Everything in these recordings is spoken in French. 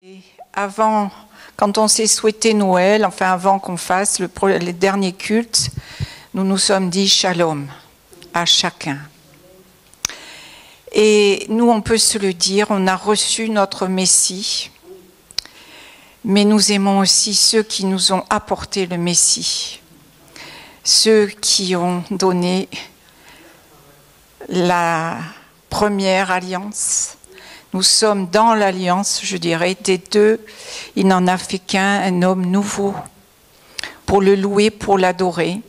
Et avant, quand on s'est souhaité Noël, enfin avant qu'on fasse les derniers cultes, nous nous sommes dit shalom à chacun. Et nous, on peut se le dire, on a reçu notre Messie, mais nous aimons aussi ceux qui nous ont apporté le Messie, ceux qui ont donné la première alliance. Nous sommes dans l'alliance, je dirais, des deux. Il n'en a fait qu'un, un homme nouveau, pour le louer, pour l'adorer.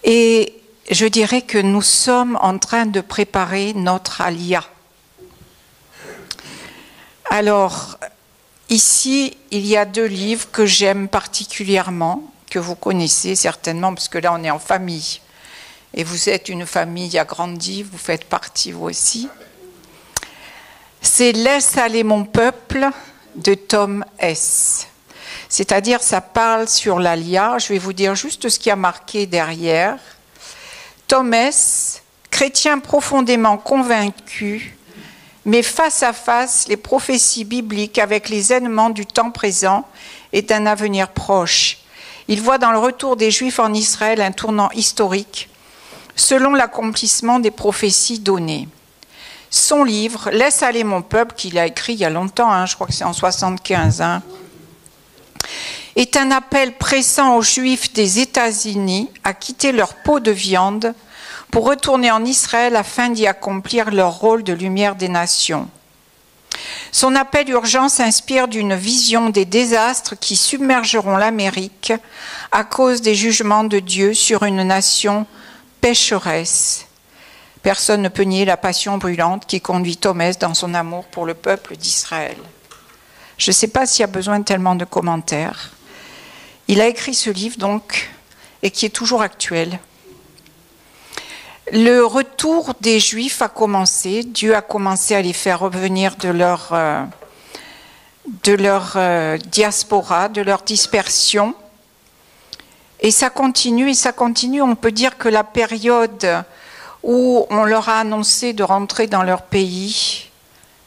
Et je dirais que nous sommes en train de préparer notre alia. Alors, ici, il y a deux livres que j'aime particulièrement, que vous connaissez certainement, parce que là, on est en famille. Et vous êtes une famille agrandie, vous faites partie, vous aussi. C'est « Laisse aller mon peuple » de Tom Hess. C'est-à-dire, ça parle sur l'alia. Je vais vous dire juste ce qui a marqué derrière. Tom Hess, chrétien profondément convaincu, met face à face les prophéties bibliques avec les événements du temps présent et d'un avenir proche. Il voit dans le retour des Juifs en Israël un tournant historique selon l'accomplissement des prophéties données. Son livre, « Laisse aller mon peuple », qu'il a écrit il y a longtemps, je crois que c'est en 1975, est un appel pressant aux Juifs des États-Unis à quitter leur peau de viande pour retourner en Israël afin d'y accomplir leur rôle de lumière des nations. Son appel urgent s'inspire d'une vision des désastres qui submergeront l'Amérique à cause des jugements de Dieu sur une nation pécheresse. Personne ne peut nier la passion brûlante qui conduit Tom Hess dans son amour pour le peuple d'Israël. Je ne sais pas s'il y a besoin de tellement de commentaires. Il a écrit ce livre, donc, et qui est toujours actuel. Le retour des Juifs a commencé. Dieu a commencé à les faire revenir de leur diaspora, de leur dispersion. Et ça continue, et ça continue. On peut dire que la période où on leur a annoncé de rentrer dans leur pays,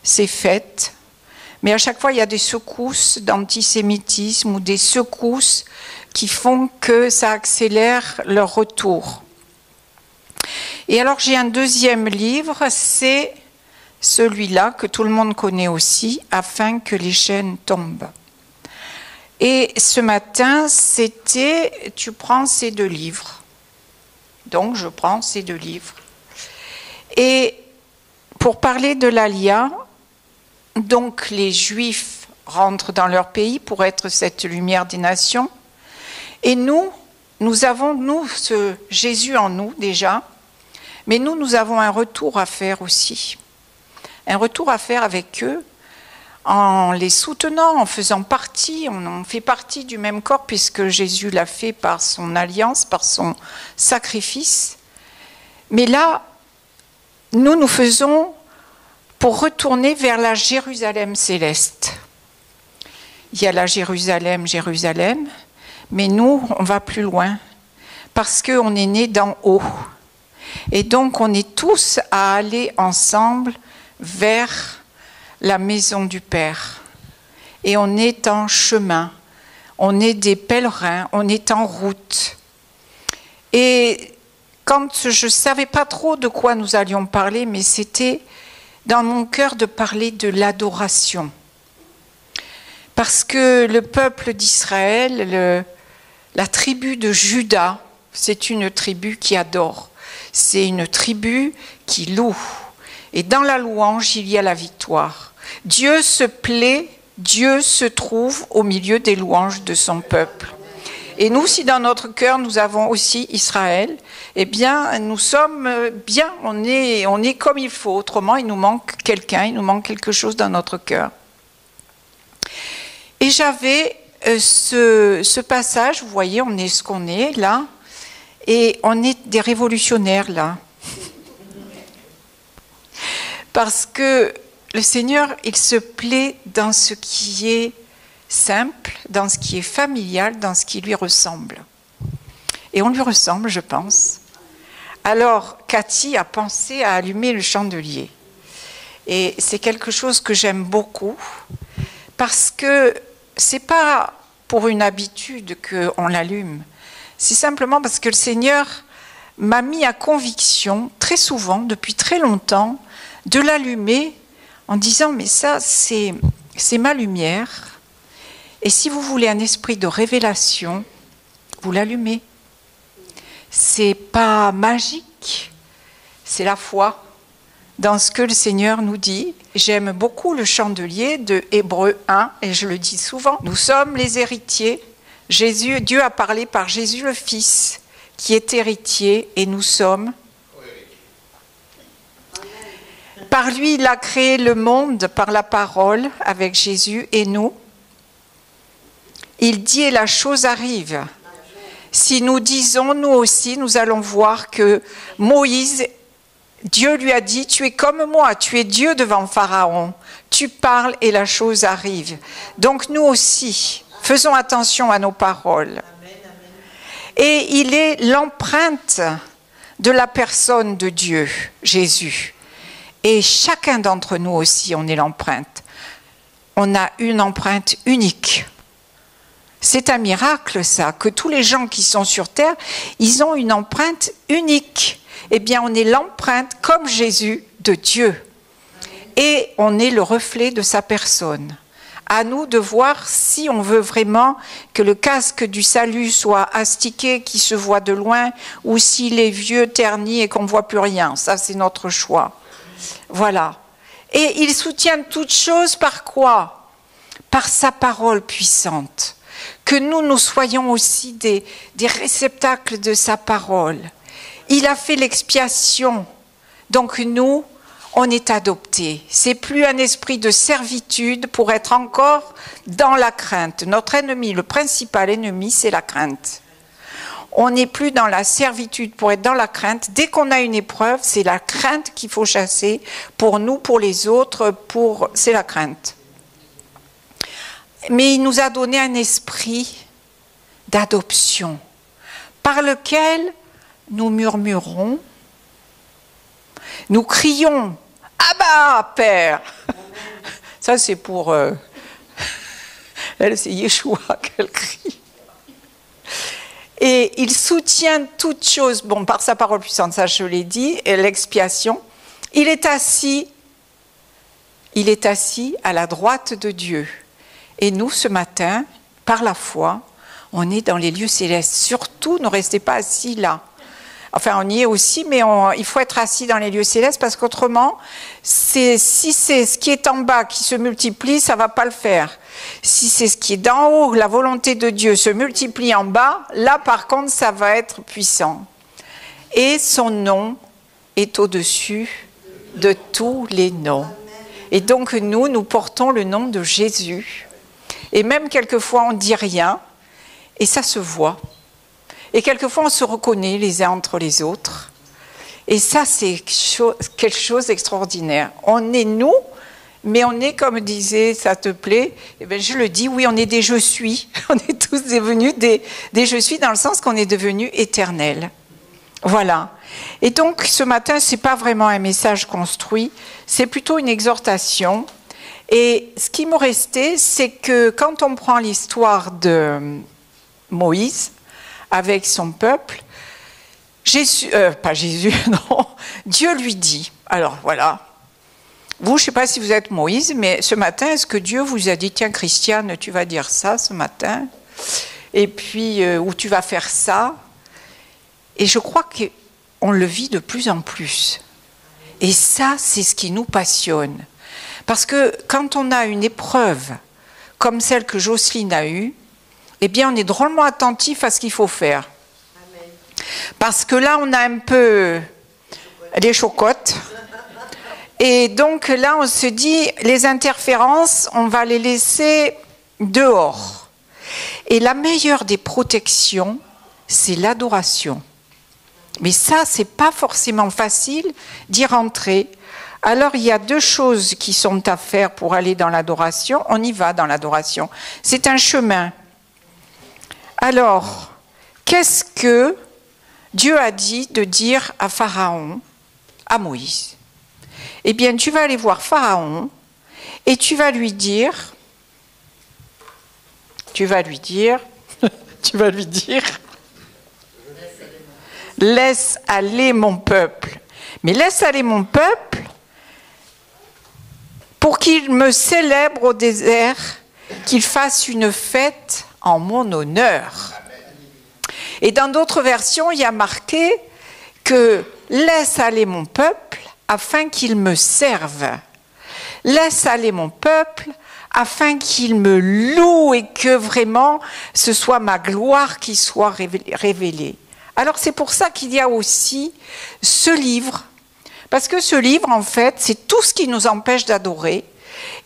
c'est faite. Mais à chaque fois, il y a des secousses d'antisémitisme ou des secousses qui font que ça accélère leur retour. Et alors, j'ai un deuxième livre, c'est celui-là que tout le monde connaît aussi, « Afin que les chaînes tombent ». Et ce matin, c'était, tu prends ces deux livres. Donc, je prends ces deux livres. Et pour parler de l'alia, donc les Juifs rentrent dans leur pays pour être cette lumière des nations. Et nous avons, ce Jésus en nous déjà, mais nous avons un retour à faire aussi. Un retour à faire avec eux, en les soutenant, en faisant partie, on fait partie du même corps puisque Jésus l'a fait par son alliance, par son sacrifice. Mais là, nous faisons pour retourner vers la Jérusalem céleste. Il y a la Jérusalem, mais nous, on va plus loin parce qu'on est né d'en haut. Et donc, on est tous à aller ensemble vers la maison du Père. Et on est en chemin, on est des pèlerins, on est en route. Et quand je ne savais pas trop de quoi nous allions parler, mais c'était dans mon cœur de parler de l'adoration. Parce que le peuple d'Israël, la tribu de Juda, c'est une tribu qui adore. C'est une tribu qui loue. Et dans la louange, il y a la victoire. Dieu se plaît, Dieu se trouve au milieu des louanges de son peuple. Et nous, si dans notre cœur, nous avons aussi Israël, eh bien, nous sommes bien, on est comme il faut. Autrement, il nous manque quelqu'un, il nous manque quelque chose dans notre cœur. Et j'avais ce passage, vous voyez, on est ce qu'on est là, et on est des révolutionnaires là. Parce que le Seigneur, il se plaît dans ce qui est simple, dans ce qui est familial, dans ce qui lui ressemble. Et on lui ressemble, je pense. Alors, Cathy a pensé à allumer le chandelier. Et c'est quelque chose que j'aime beaucoup parce que c'est pas pour une habitude qu'on l'allume. C'est simplement parce que le Seigneur m'a mis à conviction très souvent, depuis très longtemps, de l'allumer en disant mais ça c'est ma lumière. Et si vous voulez un esprit de révélation, vous l'allumez. C'est pas magique, c'est la foi dans ce que le Seigneur nous dit. J'aime beaucoup le chandelier de Hébreux 1, et je le dis souvent. Nous sommes les héritiers. Dieu a parlé par Jésus le Fils, qui est héritier, et nous sommes. Par lui, il a créé le monde par la parole, avec Jésus et nous. Il dit et la chose arrive. Si nous disons, nous aussi, nous allons voir que Moïse, Dieu lui a dit, tu es comme moi, tu es Dieu devant Pharaon. Tu parles et la chose arrive. Donc nous aussi, faisons attention à nos paroles. Et il est l'empreinte de la personne de Dieu, Jésus. Et chacun d'entre nous aussi, on est l'empreinte. On a une empreinte unique. C'est un miracle, ça, que tous les gens qui sont sur terre, ils ont une empreinte unique. Eh bien, on est l'empreinte, comme Jésus, de Dieu. Et on est le reflet de sa personne. À nous de voir si on veut vraiment que le casque du salut soit astiqué, qui se voit de loin, ou s'il est vieux, terni et qu'on ne voit plus rien. Ça, c'est notre choix. Voilà. Et il soutient toutes choses par quoi? Par sa parole puissante. Que nous soyons aussi des réceptacles de sa parole. Il a fait l'expiation. Donc nous, on est adoptés. C'est plus un esprit de servitude pour être encore dans la crainte. Notre ennemi, le principal ennemi, c'est la crainte. On n'est plus dans la servitude pour être dans la crainte. Dès qu'on a une épreuve, c'est la crainte qu'il faut chasser pour nous, pour les autres, c'est la crainte. Mais il nous a donné un esprit d'adoption par lequel nous murmurons, nous crions « Abba, Père !» Ça, c'est pour... elle, c'est Yeshua qu'elle crie. Et il soutient toutes choses, bon, par sa parole puissante, ça je l'ai dit, et l'expiation. Il est assis à la droite de Dieu. Et nous, ce matin, par la foi, on est dans les lieux célestes. Surtout, ne restez pas assis là. Enfin, on y est aussi, mais il faut être assis dans les lieux célestes parce qu'autrement, si c'est ce qui est en bas qui se multiplie, ça ne va pas le faire. Si c'est ce qui est d'en haut, la volonté de Dieu se multiplie en bas, là, par contre, ça va être puissant. Et son nom est au-dessus de tous les noms. Et donc, nous portons le nom de Jésus. Et même quelquefois, on ne dit rien, et ça se voit. Et quelquefois, on se reconnaît les uns entre les autres. Et ça, c'est quelque chose d'extraordinaire. On est nous, mais on est, comme disait, ça te plaît, eh bien, je le dis, oui, on est des je suis. On est tous devenus des je suis dans le sens qu'on est devenus éternels. Voilà. Et donc, ce matin, ce n'est pas vraiment un message construit, c'est plutôt une exhortation. Et ce qui me restait, c'est que quand on prend l'histoire de Moïse avec son peuple, Dieu lui dit, alors voilà, vous, je ne sais pas si vous êtes Moïse, mais ce matin, est-ce que Dieu vous a dit, tiens Christiane, tu vas dire ça ce matin, et puis, ou tu vas faire ça, et je crois qu'on le vit de plus en plus. Et ça, c'est ce qui nous passionne. Parce que quand on a une épreuve comme celle que Jocelyne a eue, eh bien, on est drôlement attentif à ce qu'il faut faire. Amen. Parce que là, on a un peu les chocottes. Et donc là, on se dit, les interférences, on va les laisser dehors. Et la meilleure des protections, c'est l'adoration. Mais ça, c'est pas forcément facile d'y rentrer. Alors, il y a deux choses qui sont à faire pour aller dans l'adoration. On y va dans l'adoration. C'est un chemin. Alors, qu'est-ce que Dieu a dit de dire à Pharaon, à Moïse? eh bien tu vas aller voir Pharaon et tu vas lui dire, laisse aller mon peuple. Mais laisse aller mon peuple pour qu'il me célèbre au désert, qu'il fasse une fête en mon honneur. Et dans d'autres versions, il y a marqué que laisse aller mon peuple afin qu'il me serve. Laisse aller mon peuple afin qu'il me loue et que vraiment ce soit ma gloire qui soit révélée. Alors c'est pour ça qu'il y a aussi ce livre, parce que ce livre en fait c'est tout ce qui nous empêche d'adorer,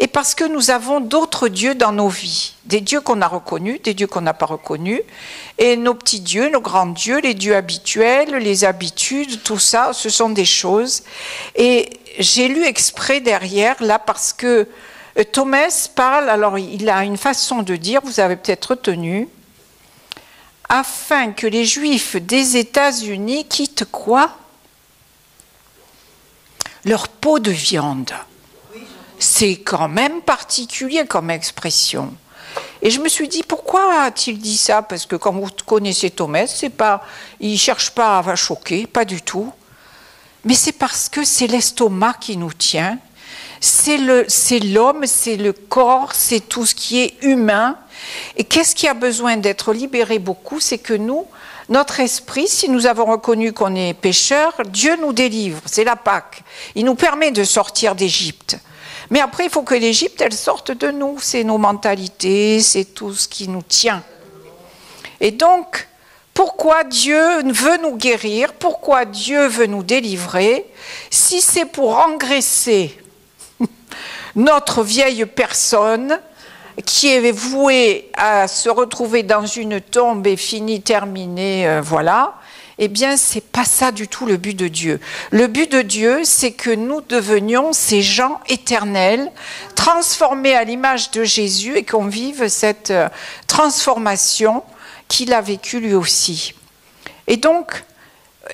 et parce que nous avons d'autres dieux dans nos vies, des dieux qu'on a reconnus, des dieux qu'on n'a pas reconnus, et nos petits dieux, nos grands dieux, les dieux habituels, les habitudes, tout ça, ce sont des choses. Et j'ai lu exprès derrière, là, parce que Thomas parle, alors il a une façon de dire, vous avez peut-être retenu, afin que les Juifs des États-Unis quittent quoi? Leur peau de viande. C'est quand même particulier comme expression. Et je me suis dit, pourquoi a-t-il dit ça? Parce que quand vous connaissez Thomas, il ne cherche pas à choquer, pas du tout. Mais c'est parce que c'est l'estomac qui nous tient. C'est l'homme, c'est le corps, c'est tout ce qui est humain. Et qu'est-ce qui a besoin d'être libéré beaucoup? C'est que nous, notre esprit, si nous avons reconnu qu'on est pécheurs, Dieu nous délivre, c'est la Pâque. Il nous permet de sortir d'Égypte. Mais après, il faut que l'Égypte, elle sorte de nous. C'est nos mentalités, c'est tout ce qui nous tient. Et donc, pourquoi Dieu veut nous guérir? Pourquoi Dieu veut nous délivrer? Si c'est pour engraisser notre vieille personne qui est vouée à se retrouver dans une tombe et finie, terminée, voilà, eh bien, c'est pas ça du tout le but de Dieu. Le but de Dieu, c'est que nous devenions ces gens éternels, transformés à l'image de Jésus et qu'on vive cette transformation qu'il a vécue lui aussi. Et donc,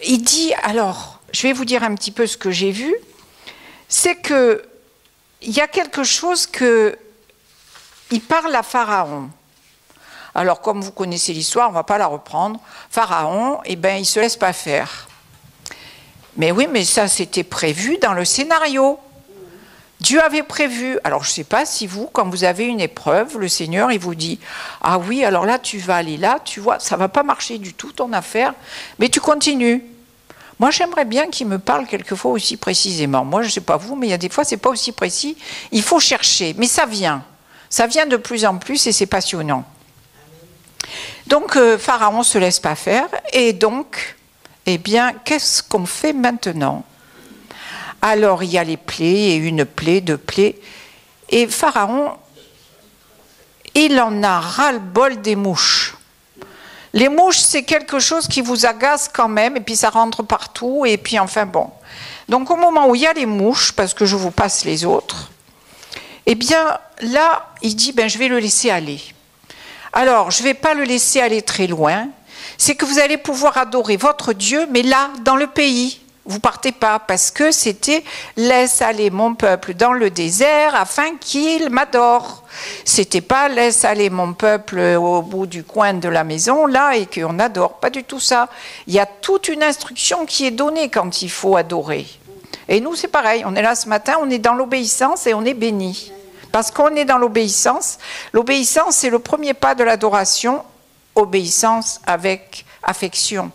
il dit, alors, je vais vous dire un petit peu ce que j'ai vu, c'est que il y a quelque chose que il parle à Pharaon. Alors, comme vous connaissez l'histoire, on ne va pas la reprendre. Pharaon, eh ben, il ne se laisse pas faire. Mais oui, mais ça, c'était prévu dans le scénario. Dieu avait prévu. Alors, je ne sais pas si vous, quand vous avez une épreuve, le Seigneur, il vous dit « Ah oui, alors là, tu vas aller là, tu vois, ça ne va pas marcher du tout, ton affaire, mais tu continues. » Moi, j'aimerais bien qu'il me parle quelquefois aussi précisément. Moi, je ne sais pas vous, mais il y a des fois, ce n'est pas aussi précis. Il faut chercher, mais ça vient. Ça vient de plus en plus et c'est passionnant. Donc, Pharaon ne se laisse pas faire. Et donc, eh bien, qu'est-ce qu'on fait maintenant? Alors, il y a les plaies, et une plaie, deux plaies. Et Pharaon, il en a ras-le-bol des mouches. Les mouches, c'est quelque chose qui vous agace quand même, et puis ça rentre partout, et puis enfin bon. Donc, au moment où il y a les mouches, parce que je vous passe les autres, eh bien, là, il dit, ben, je vais le laisser aller. Alors, je ne vais pas le laisser aller très loin. C'est que vous allez pouvoir adorer votre Dieu, mais là, dans le pays. Vous ne partez pas, parce que c'était « Laisse aller mon peuple dans le désert afin qu'il m'adore ». C'était pas « Laisse aller mon peuple au bout du coin de la maison, là, et qu'on adore ». Pas du tout ça. Il y a toute une instruction qui est donnée quand il faut adorer. Et nous, c'est pareil. On est là ce matin, on est dans l'obéissance et on est béni. Parce qu'on est dans l'obéissance. L'obéissance, c'est le premier pas de l'adoration. Obéissance avec affection.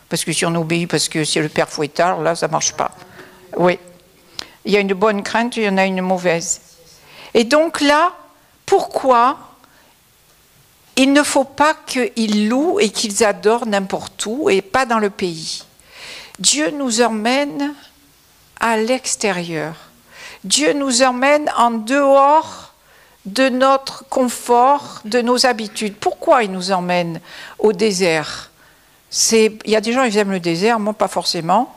Parce que si on obéit parce que c'est le père fouettard, là, ça ne marche pas. Oui. Il y a une bonne crainte, il y en a une mauvaise. Et donc là, pourquoi il ne faut pas qu'ils louent et qu'ils adorent n'importe où et pas dans le pays? Dieu nous emmène à l'extérieur. Dieu nous emmène en dehors de notre confort, de nos habitudes. Pourquoi il nous emmène au désert? Il y a des gens qui aiment le désert, moi pas forcément,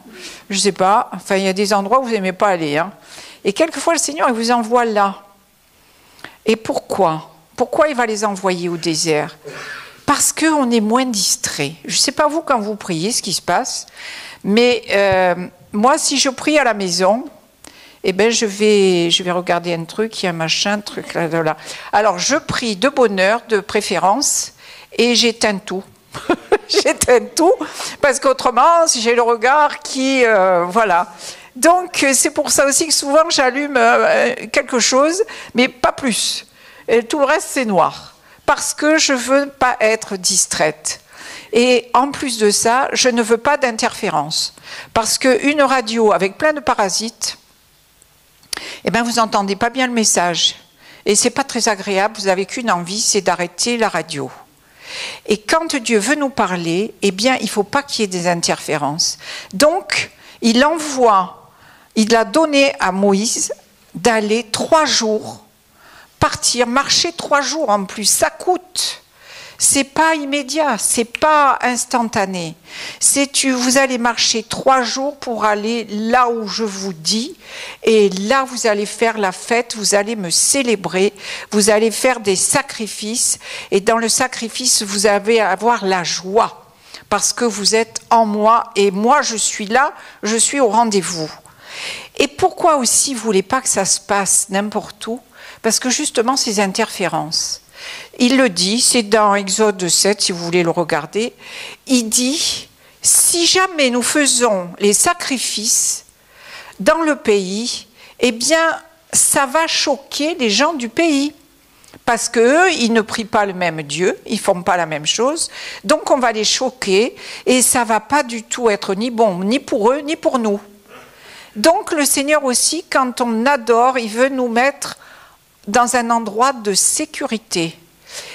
je ne sais pas. Enfin, il y a des endroits où vous n'aimez pas aller. Hein. Et quelquefois, le Seigneur, il vous envoie là. Et pourquoi? Pourquoi il va les envoyer au désert? Parce qu'on est moins distrait. Je ne sais pas vous, quand vous priez, ce qui se passe, mais moi, si je prie à la maison, eh ben je vais regarder un truc, il y a un machin, truc là, là, là. Alors je prie de bonne heure, de préférence, et j'éteins tout. J'éteins tout, parce qu'autrement, si j'ai le regard qui... voilà. Donc c'est pour ça aussi que souvent j'allume quelque chose, mais pas plus. Et tout le reste c'est noir, parce que je veux pas être distraite. Et en plus de ça, je ne veux pas d'interférence, parce qu'une radio avec plein de parasites, eh ben vous n'entendez pas bien le message, et c'est pas très agréable. Vous n'avez qu'une envie, c'est d'arrêter la radio. Et quand Dieu veut nous parler, eh bien il ne faut pas qu'il y ait des interférences. Donc il a donné à Moïse d'aller 3 jours, partir, marcher 3 jours en plus, ça coûte. C'est pas immédiat, c'est pas instantané. Vous allez marcher 3 jours pour aller là où je vous dis, et là vous allez faire la fête, vous allez me célébrer, vous allez faire des sacrifices, et dans le sacrifice vous allez avoir la joie, parce que vous êtes en moi, et moi je suis là, je suis au rendez-vous. Et pourquoi aussi vous voulez pas que ça se passe n'importe où? Parce que justement ces interférences. Il le dit, c'est dans Exode 7, si vous voulez le regarder, il dit, si jamais nous faisons les sacrifices dans le pays, eh bien, ça va choquer les gens du pays. Parce qu'eux, ils ne prient pas le même Dieu, ils ne font pas la même chose, donc on va les choquer, et ça ne va pas du tout être ni bon, ni pour eux, ni pour nous. Donc le Seigneur aussi, quand on adore, il veut nous mettre dans un endroit de sécurité,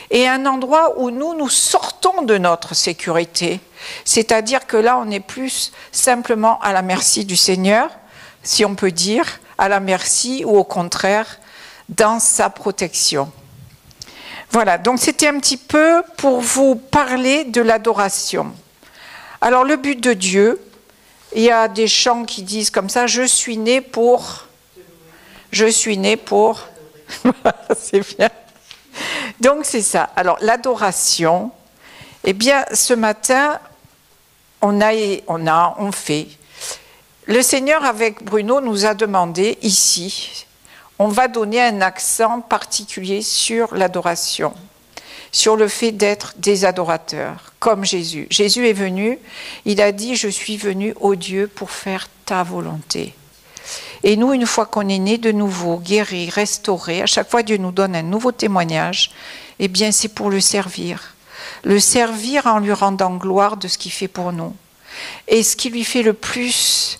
et un endroit où nous sortons de notre sécurité. C'est-à-dire que là, on n'est plus simplement à la merci du Seigneur, si on peut dire, à la merci, ou au contraire, dans sa protection. Voilà, donc c'était un petit peu pour vous parler de l'adoration. Alors le but de Dieu, il y a des chants qui disent comme ça, je suis né pour, c'est bien. Donc c'est ça. Alors l'adoration, eh bien ce matin, on fait. Le Seigneur avec Bruno nous a demandé ici, on va donner un accent particulier sur l'adoration, sur le fait d'être des adorateurs, comme Jésus. Jésus est venu, il a dit, je suis venu, ô Dieu, pour faire ta volonté. Et nous, une fois qu'on est né de nouveau, guéri, restauré, à chaque fois Dieu nous donne un nouveau témoignage, eh bien c'est pour le servir. Le servir en lui rendant gloire de ce qu'il fait pour nous. Et ce qui lui fait le plus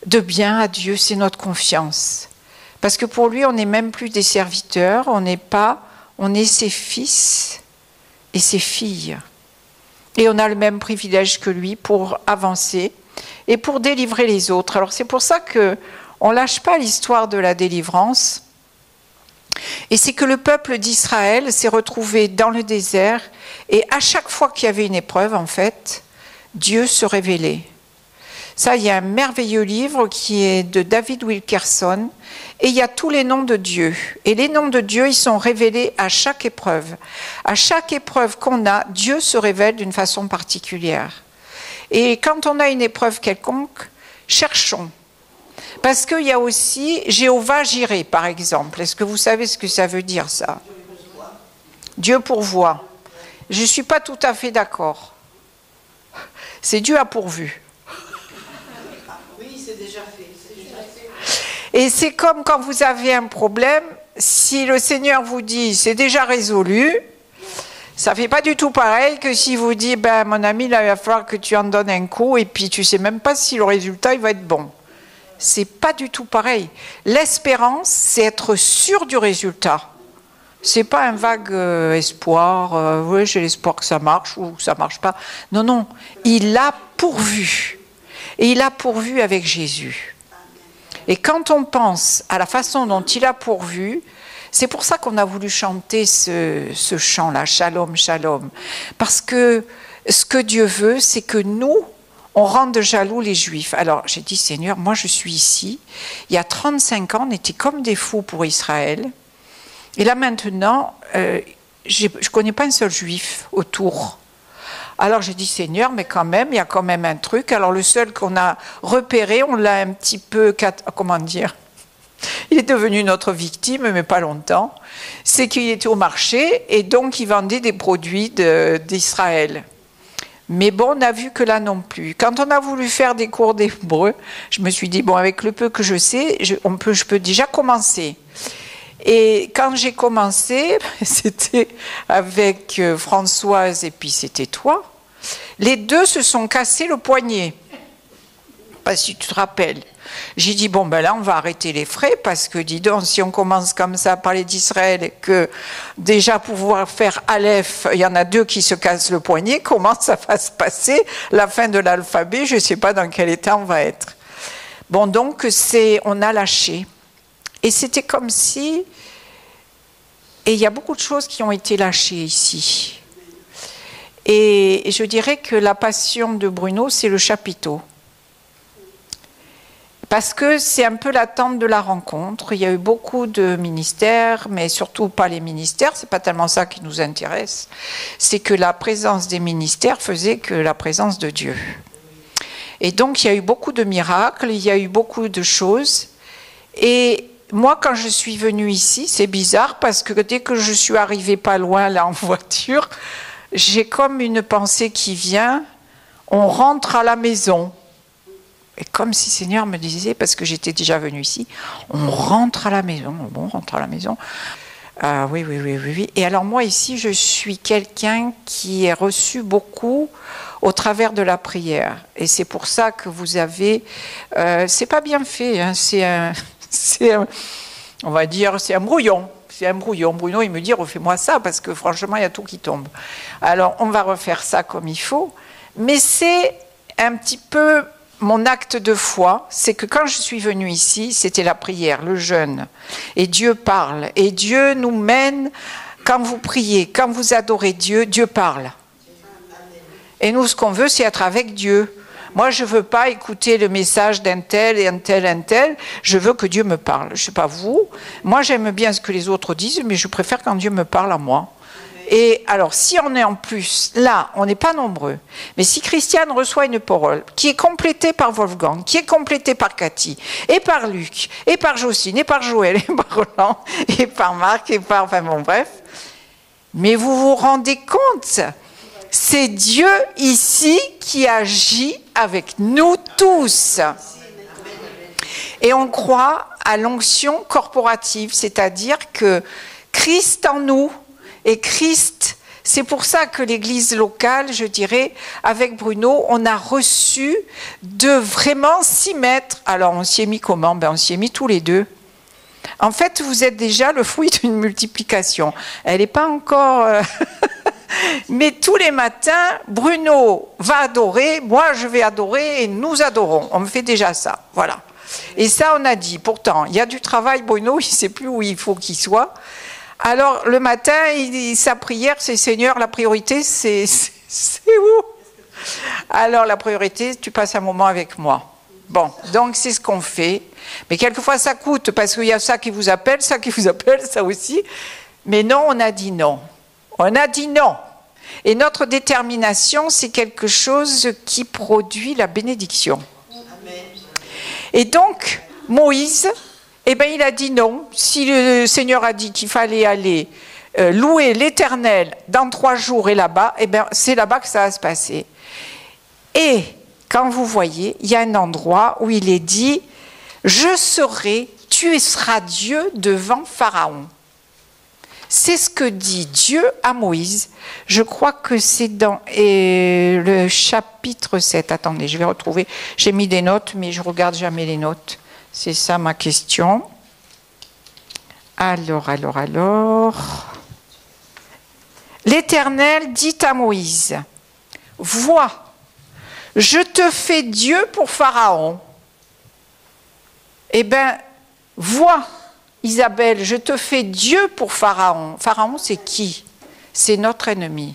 de bien à Dieu, c'est notre confiance. Parce que pour lui, on n'est même plus des serviteurs, on est ses fils et ses filles. Et on a le même privilège que lui pour avancer et pour délivrer les autres. Alors c'est pour ça qu'on ne lâche pas l'histoire de la délivrance. Et c'est que le peuple d'Israël s'est retrouvé dans le désert, et à chaque fois qu'il y avait une épreuve, en fait, Dieu se révélait. Ça, il y a un merveilleux livre qui est de David Wilkerson, et il y a tous les noms de Dieu. Et les noms de Dieu, ils sont révélés à chaque épreuve. À chaque épreuve qu'on a, Dieu se révèle d'une façon particulière. Et quand on a une épreuve quelconque, cherchons. Parce qu'il y a aussi Jéhovah Jireh, par exemple. Est-ce que vous savez ce que ça veut dire, ça? Dieu pourvoit. Je ne suis pas tout à fait d'accord. C'est Dieu a pourvu. Oui, c'est déjà fait. Et c'est comme quand vous avez un problème, si le Seigneur vous dit c'est déjà résolu, ça ne fait pas du tout pareil que si vous dit ben, mon ami, là, il va falloir que tu en donnes un coup et puis tu ne sais même pas si le résultat il va être bon. C'est pas du tout pareil. L'espérance, c'est être sûr du résultat. C'est pas un vague espoir, oui, j'ai l'espoir que ça marche ou que ça marche pas. Non, non, il a pourvu. Et il a pourvu avec Jésus. Et quand on pense à la façon dont il a pourvu, c'est pour ça qu'on a voulu chanter ce chant-là, Shalom, Shalom. Parce que ce que Dieu veut, c'est que nous, on rende jaloux les Juifs. Alors j'ai dit, Seigneur, moi je suis ici. Il y a 35 ans, on était comme des fous pour Israël. Et là maintenant, je ne connais pas un seul Juif autour. Alors j'ai dit, Seigneur, mais quand même, il y a quand même un truc. Alors le seul qu'on a repéré, on l'a un petit peu, comment dire, il est devenu notre victime, mais pas longtemps. C'est qu'il était au marché et donc il vendait des produits d'Israël. Mais bon, on n'a vu que là non plus. Quand on a voulu faire des cours d'hébreu, je me suis dit, bon, avec le peu que je sais, je peux déjà commencer. Et quand j'ai commencé, c'était avec Françoise et puis c'était toi. Les deux se sont cassés le poignet. Pas si tu te rappelles. J'ai dit, bon, ben là, on va arrêter les frais parce que, dis donc, si on commence comme ça à parler d'Israël et que déjà pouvoir faire Aleph, il y en a deux qui se cassent le poignet, comment ça va se passer? La fin de l'alphabet, je ne sais pas dans quel état on va être. Bon, donc, on a lâché. Et c'était comme si... Et il y a beaucoup de choses qui ont été lâchées ici. Et je dirais que la passion de Bruno, c'est le chapiteau. Parce que c'est un peu l'attente de la rencontre. Il y a eu beaucoup de ministères, mais surtout pas les ministères, c'est pas tellement ça qui nous intéresse. C'est que la présence des ministères faisait que la présence de Dieu. Et donc il y a eu beaucoup de miracles, il y a eu beaucoup de choses. Et moi, quand je suis venue ici, c'est bizarre parce que dès que je suis arrivée pas loin là en voiture, j'ai comme une pensée qui vient, on rentre à la maison. Et comme si le Seigneur me disait, parce que j'étais déjà venue ici, on rentre à la maison. Bon, on rentre à la maison. Oui. Et alors moi ici, je suis quelqu'un qui est reçu beaucoup au travers de la prière. Et c'est pour ça que vous avez... c'est pas bien fait, hein, on va dire, c'est un brouillon. C'est un brouillon. Bruno, il me dit, refais-moi ça, parce que franchement, il y a tout qui tombe. Alors, on va refaire ça comme il faut. Mais c'est un petit peu mon acte de foi, c'est que quand je suis venue ici, c'était la prière, le jeûne. Et Dieu parle. Et Dieu nous mène, quand vous priez, quand vous adorez Dieu, Dieu parle. Et nous, ce qu'on veut, c'est être avec Dieu. Moi, je ne veux pas écouter le message d'un tel et un tel. Je veux que Dieu me parle. Je ne sais pas vous. Moi, j'aime bien ce que les autres disent, mais je préfère quand Dieu me parle à moi. Et alors, si on est en plus, là, on n'est pas nombreux, mais si Christiane reçoit une parole qui est complétée par Wolfgang, qui est complétée par Cathy, et par Luc, et par Jocelyne, et par Joël, et par Roland, et par Marc, et par... Enfin bon, bref. Mais vous vous rendez compte ? C'est Dieu ici qui agit avec nous tous. Et on croit à l'onction corporative, c'est-à-dire que Christ en nous, et Christ, c'est pour ça que l'église locale, je dirais, avec Bruno, on a reçu de vraiment s'y mettre. Alors on s'y est mis comment ? On s'y est mis tous les deux. En fait, vous êtes déjà le fruit d'une multiplication. Elle n'est pas encore... Mais tous les matins, Bruno va adorer, moi je vais adorer et nous adorons. On me fait déjà ça, voilà. Et ça, on a dit. Pourtant, il y a du travail, Bruno, il ne sait plus où il faut qu'il soit. Alors, le matin, sa prière, c'est Seigneur, la priorité, c'est où ? Alors, la priorité, tu passes un moment avec moi. Bon, donc c'est ce qu'on fait. Mais quelquefois, ça coûte, parce qu'il y a ça qui vous appelle, ça aussi. Mais non, on a dit non. On a dit non. Et notre détermination, c'est quelque chose qui produit la bénédiction. Amen. Et donc, Moïse, eh ben, il a dit non. Si le Seigneur a dit qu'il fallait aller louer l'Éternel dans 3 jours et là-bas, eh ben, c'est là-bas que ça va se passer. Et quand vous voyez, il y a un endroit où il est dit « Je serai, tu seras Dieu devant Pharaon ». C'est ce que dit Dieu à Moïse. Je crois que c'est dans le chapitre 7. Attendez, je vais retrouver. J'ai mis des notes, mais je ne regarde jamais les notes. C'est ça ma question. Alors. L'Éternel dit à Moïse, « Vois, je te fais Dieu pour Pharaon. » Eh bien, vois, Isabelle, je te fais Dieu pour Pharaon. Pharaon, c'est qui ? C'est notre ennemi.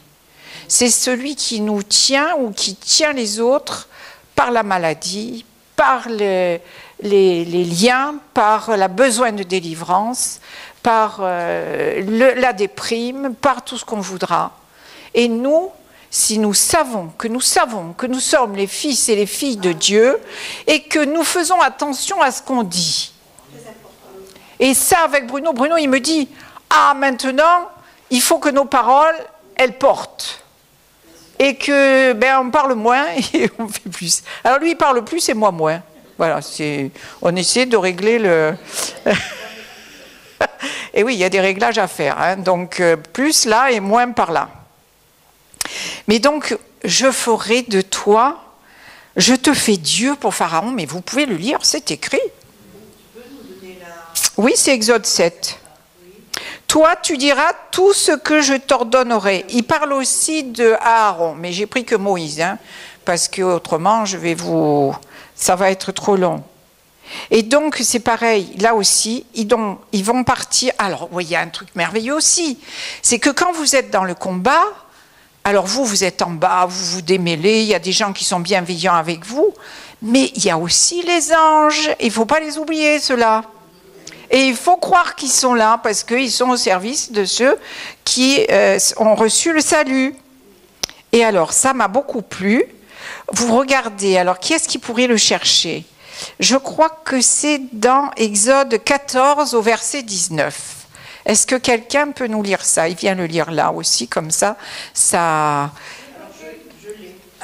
C'est celui qui nous tient ou qui tient les autres par la maladie, par les liens, par le besoin de délivrance, par la déprime, par tout ce qu'on voudra. Et nous, si nous savons que nous sommes les fils et les filles de Dieu et que nous faisons attention à ce qu'on dit, Et ça, avec Bruno, il me dit, ah, maintenant, il faut que nos paroles, elles portent. Et que, ben, on parle moins et on fait plus. Alors lui, il parle plus et moi moins. Voilà, on essaie de régler le... Et oui, il y a des réglages à faire. Hein, donc, plus là et moins par là. Mais donc, je ferai de toi, je te fais Dieu pour Pharaon, mais vous pouvez le lire, c'est écrit. Oui, c'est Exode 7. Toi, tu diras tout ce que je t'ordonnerai. Il parle aussi de Aaron, mais j'ai pris que Moïse, hein, parce que autrement, ça va être trop long. Et donc, c'est pareil, là aussi, ils vont partir. Alors, oui, il y a un truc merveilleux aussi, c'est que quand vous êtes dans le combat, alors vous êtes en bas, vous vous démêlez, il y a des gens qui sont bienveillants avec vous, mais il y a aussi les anges, il ne faut pas les oublier, ceux-là. Et il faut croire qu'ils sont là parce qu'ils sont au service de ceux qui ont reçu le salut. Et alors, ça m'a beaucoup plu. Vous regardez, alors qui est-ce qui pourrait le chercher? Je crois que c'est dans Exode 14 au verset 19. Est-ce que quelqu'un peut nous lire ça? Il vient le lire là aussi, comme ça.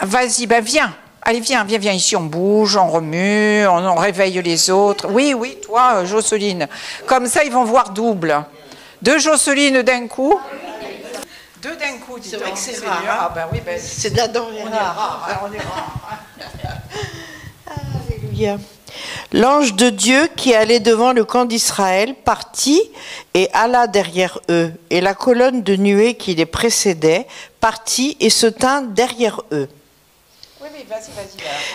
Vas-y, ben viens. Allez, viens ici, on bouge, on remue, on réveille les autres. Oui, toi, Jocelyne. Comme ça, ils vont voir double. 2 Jocelyne d'un coup. 2 d'un coup, dis donc. C'est vrai que c'est rare. Hein. Ah ben oui, ben, c'est de la denrée rare. On est rare. Alléluia. L'ange de Dieu qui allait devant le camp d'Israël partit et alla derrière eux. Et la colonne de nuée qui les précédait partit et se tint derrière eux. Oui, vas-y.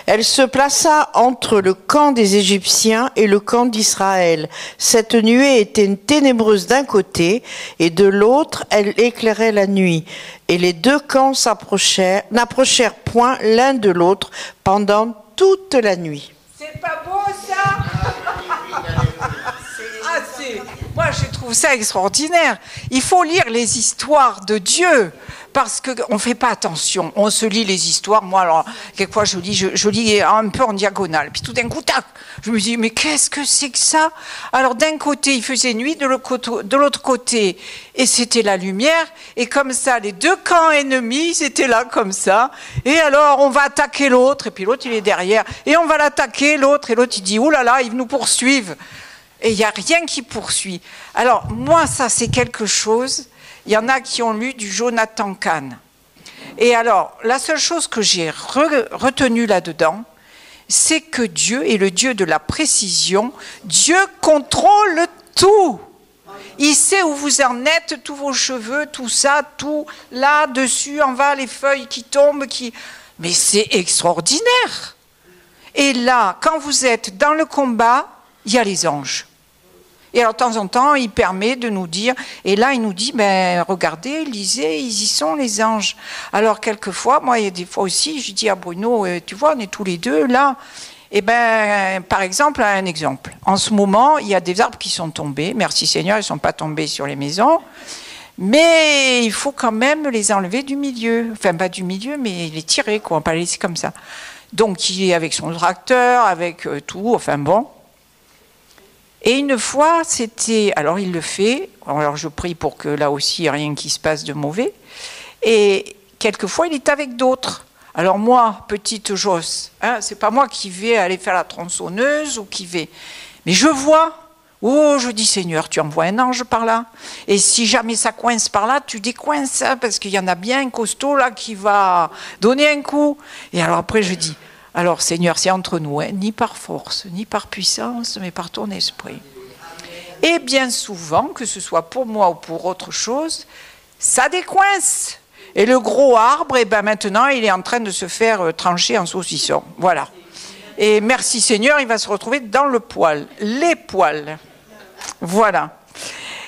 Elle se plaça entre le camp des Égyptiens et le camp d'Israël. Cette nuée était ténébreuse d'un côté et de l'autre, elle éclairait la nuit. Et les 2 camps n'approchèrent point l'un de l'autre pendant toute la nuit. C'est pas beau, ça? Moi, je trouve ça extraordinaire. Il faut lire les histoires de Dieu. Parce qu'on ne fait pas attention, on se lit les histoires. Moi, alors, quelquefois, je lis un peu en diagonale. Puis tout d'un coup, tac, je me dis, mais qu'est-ce que c'est que ça? Alors, d'un côté, il faisait nuit, de l'autre côté, et c'était la lumière. Et comme ça, les 2 camps ennemis, ils étaient là, comme ça. Et alors, on va attaquer l'autre, et puis l'autre, il est derrière. Et on va l'attaquer, l'autre, et l'autre, il dit, oh là là, ils nous poursuivent. Et il n'y a rien qui poursuit. Alors, moi, ça, c'est quelque chose... Il y en a qui ont lu du Jonathan Cahn. Et alors, la seule chose que j'ai retenue là-dedans, c'est que Dieu est le Dieu de la précision. Dieu contrôle tout. Il sait où vous en êtes, tous vos cheveux, tout ça, tout là-dessus, en bas, les feuilles qui tombent. Mais c'est extraordinaire. Et là, quand vous êtes dans le combat, il y a les anges. Et alors, de temps en temps, il permet de nous dire, et là, il nous dit, ben, regardez, lisez, ils y sont, les anges. Alors, quelquefois, moi, il y a des fois aussi, je dis à Bruno, tu vois, on est tous les 2 là. Et ben, par exemple, un exemple. En ce moment, il y a des arbres qui sont tombés. Merci Seigneur, ils ne sont pas tombés sur les maisons. Mais il faut quand même les enlever du milieu. Enfin, pas du milieu, mais les tirer, quoi. On ne peut pas les laisser comme ça. Donc, il est avec son tracteur, avec tout, enfin bon. Et une fois, alors il le fait, alors je prie pour que là aussi, il n'y ait rien qui se passe de mauvais, et quelquefois, il est avec d'autres. Alors moi, petite Josse, hein, c'est pas moi qui vais aller faire la tronçonneuse ou qui vais, mais je vois, je dis Seigneur, tu envoies un ange par là, et si jamais ça coince par là, tu décoinces, hein, parce qu'il y en a bien un costaud là qui va donner un coup. Et alors après, je dis, alors Seigneur, c'est entre nous, hein, ni par force, ni par puissance, mais par ton esprit. Et bien souvent, que ce soit pour moi ou pour autre chose, ça décoince. Et le gros arbre, ben maintenant, il est en train de se faire trancher en saucisson. Voilà. Et merci Seigneur, il va se retrouver dans le poil, les poils. Voilà.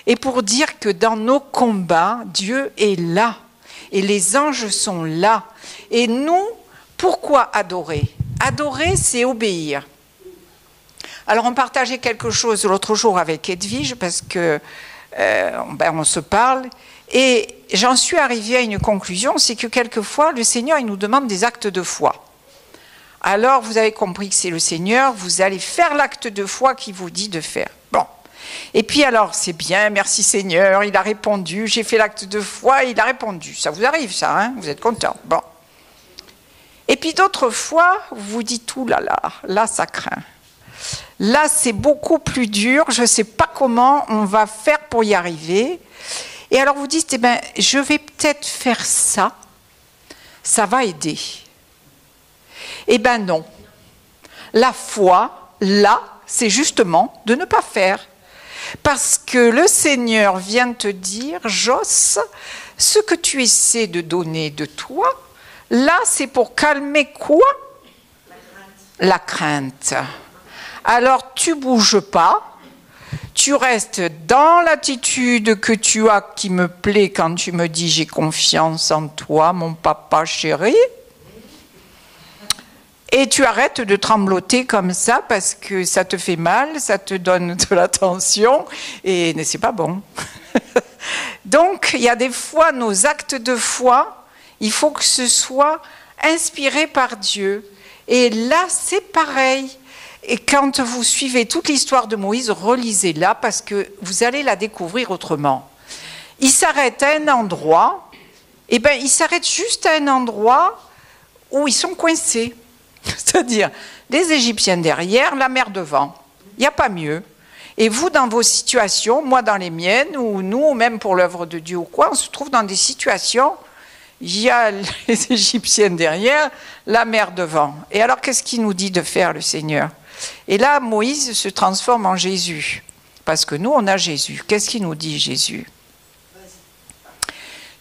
Et pour dire que dans nos combats, Dieu est là. Et les anges sont là. Et nous, pourquoi adorer? Adorer, c'est obéir. Alors, on partageait quelque chose l'autre jour avec Edwige, parce que on se parle, et j'en suis arrivée à une conclusion, c'est que quelquefois, le Seigneur, il nous demande des actes de foi. Alors, vous avez compris que c'est le Seigneur, vous allez faire l'acte de foi qu'il vous dit de faire. Bon. Et puis alors, c'est bien, merci Seigneur, il a répondu, j'ai fait l'acte de foi, il a répondu. Ça vous arrive ça, hein? Vous êtes content. Bon. Et puis d'autres fois, vous vous dites, ouh là là, là ça craint. Là c'est beaucoup plus dur, je ne sais pas comment on va faire pour y arriver. Et alors vous dites, eh bien, je vais peut-être faire ça, ça va aider. Eh bien non. La foi, là, c'est justement de ne pas faire. Parce que le Seigneur vient te dire, Jos, ce que tu essaies de donner de toi, là, c'est pour calmer quoi? La crainte. Alors, tu bouges pas, tu restes dans l'attitude que tu as qui me plaît quand tu me dis, j'ai confiance en toi, mon papa chéri. Et tu arrêtes de trembloter comme ça parce que ça te fait mal, ça te donne de la tension et c'est pas bon. Donc, il y a des fois, nos actes de foi, il faut que ce soit inspiré par Dieu. Et là, c'est pareil. Et quand vous suivez toute l'histoire de Moïse, relisez-la parce que vous allez la découvrir autrement. Il s'arrête à un endroit, et bien il s'arrête juste à un endroit où ils sont coincés. C'est-à-dire, les Égyptiens derrière, la mer devant. Il n'y a pas mieux. Et vous, dans vos situations, moi dans les miennes, ou nous, même pour l'œuvre de Dieu ou quoi, on se trouve dans des situations, il y a les Égyptiens derrière, la mer devant. Et alors, qu'est-ce qu'il nous dit de faire, le Seigneur? Et là, Moïse se transforme en Jésus. Parce que nous, on a Jésus. Qu'est-ce qu'il nous dit, Jésus?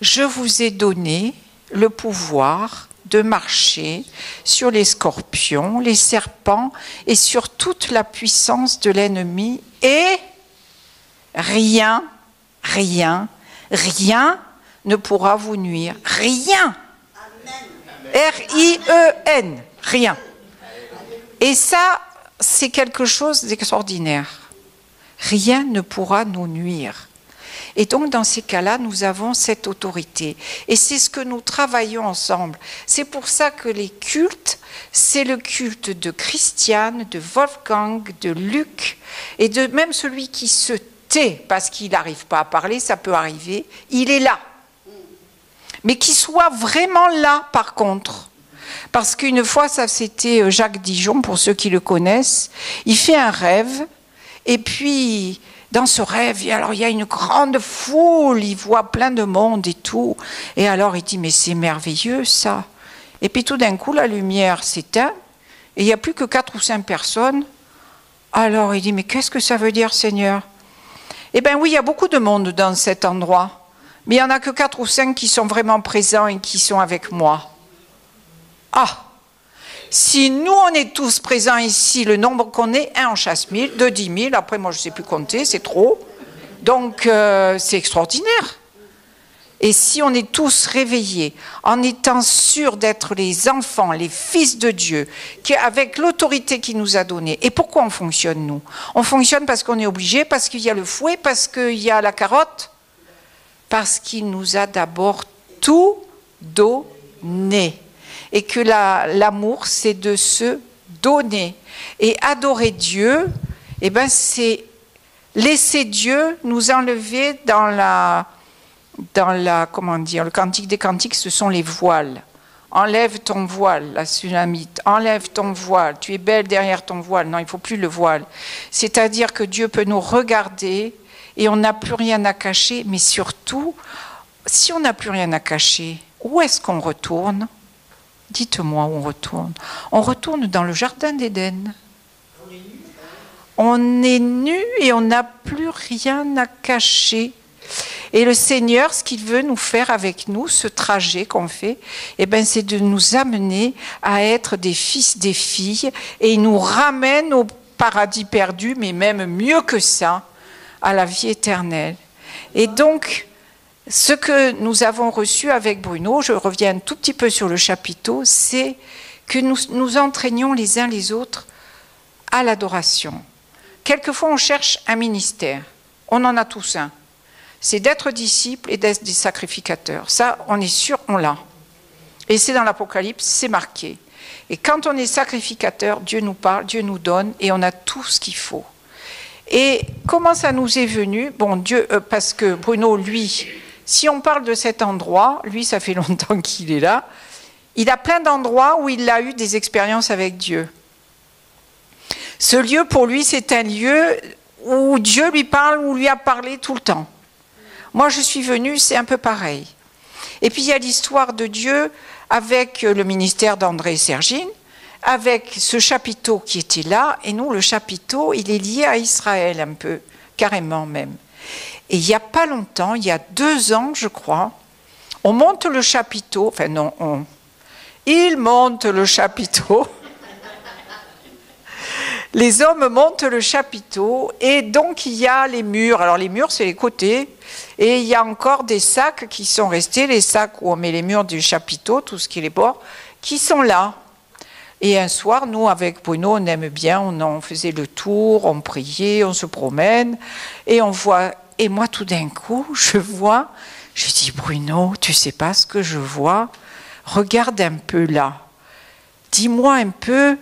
Je vous ai donné le pouvoir de marcher sur les scorpions, les serpents et sur toute la puissance de l'ennemi et rien ne pourra vous nuire. Rien. R-I-E-N. Rien. Et ça, c'est quelque chose d'extraordinaire. Rien ne pourra nous nuire. Et donc, dans ces cas-là, nous avons cette autorité. Et c'est ce que nous travaillons ensemble. C'est pour ça que les cultes, c'est le culte de Christiane, de Wolfgang, de Luc, et de même celui qui se tait parce qu'il n'arrive pas à parler, ça peut arriver, il est là. Mais qu'il soit vraiment là, par contre. Parce qu'une fois, ça c'était Jacques Dijon, pour ceux qui le connaissent, il fait un rêve, et puis... Dans ce rêve, alors il y a une grande foule, il voit plein de monde et tout. Et alors il dit, mais c'est merveilleux ça. Et puis tout d'un coup, la lumière s'éteint et il n'y a plus que 4 ou 5 personnes. Alors il dit, mais qu'est-ce que ça veut dire, Seigneur? Eh bien oui, il y a beaucoup de monde dans cet endroit. Mais il n'y en a que 4 ou 5 qui sont vraiment présents et qui sont avec moi. Ah! Si nous, on est tous présents ici, le nombre qu'on est, 1 en chasse 1000, 2 10 000, après moi je ne sais plus compter, c'est trop. Donc c'est extraordinaire. Et si on est tous réveillés, en étant sûrs d'être les enfants, les fils de Dieu, avec l'autorité qu'il nous a donnée. Et pourquoi on fonctionne, nous? On fonctionne parce qu'on est obligé, parce qu'il y a le fouet, parce qu'il y a la carotte, parce qu'il nous a d'abord tout donné. Et que l'amour, c'est de se donner. Et adorer Dieu, eh ben, c'est laisser Dieu nous enlever dans comment dire, le cantique des cantiques, ce sont les voiles. Enlève ton voile, la Sulamite, enlève ton voile, tu es belle derrière ton voile. Non, il ne faut plus le voile. C'est-à-dire que Dieu peut nous regarder et on n'a plus rien à cacher, mais surtout, si on n'a plus rien à cacher, où est-ce qu'on retourne ? Dites-moi où on retourne. On retourne dans le jardin d'Éden. On est nu et on n'a plus rien à cacher. Et le Seigneur, ce qu'il veut nous faire avec nous, ce trajet qu'on fait, eh ben, c'est de nous amener à être des fils, des filles, et il nous ramène au paradis perdu, mais même mieux que ça, à la vie éternelle. Et donc, ce que nous avons reçu avec Bruno, je reviens un tout petit peu sur le chapiteau, c'est que nous nous entraînions les uns les autres à l'adoration. Quelquefois, on cherche un ministère. On en a tous un. C'est d'être disciples et d'être des sacrificateurs. Ça, on est sûr, on l'a. Et c'est dans l'Apocalypse, c'est marqué. Et quand on est sacrificateur, Dieu nous parle, Dieu nous donne, et on a tout ce qu'il faut. Et comment ça nous est venu? Bon, Dieu, parce que Bruno, lui, si on parle de cet endroit, lui, ça fait longtemps qu'il est là, il a plein d'endroits où il a eu des expériences avec Dieu. Ce lieu, pour lui, c'est un lieu où Dieu lui parle, ou lui a parlé tout le temps. Moi, je suis venue, c'est un peu pareil. Et puis, il y a l'histoire de Dieu avec le ministère d'André et Sergine, avec ce chapiteau qui était là, et nous, le chapiteau, il est lié à Israël un peu, carrément même. Et il n'y a pas longtemps, il y a 2 ans, je crois, on monte le chapiteau, enfin non, il monte le chapiteau, les hommes montent le chapiteau, et donc il y a les murs, alors les murs c'est les côtés, et il y a encore des sacs qui sont restés, les sacs où on met les murs du chapiteau, tout ce qui est les bords, qui sont là. Et un soir, nous, avec Bruno, on aime bien, on faisait le tour, on priait, on se promène, et on voit, et moi tout d'un coup, je dis Bruno, tu sais pas ce que je vois? Regarde un peu là, dis-moi un peu,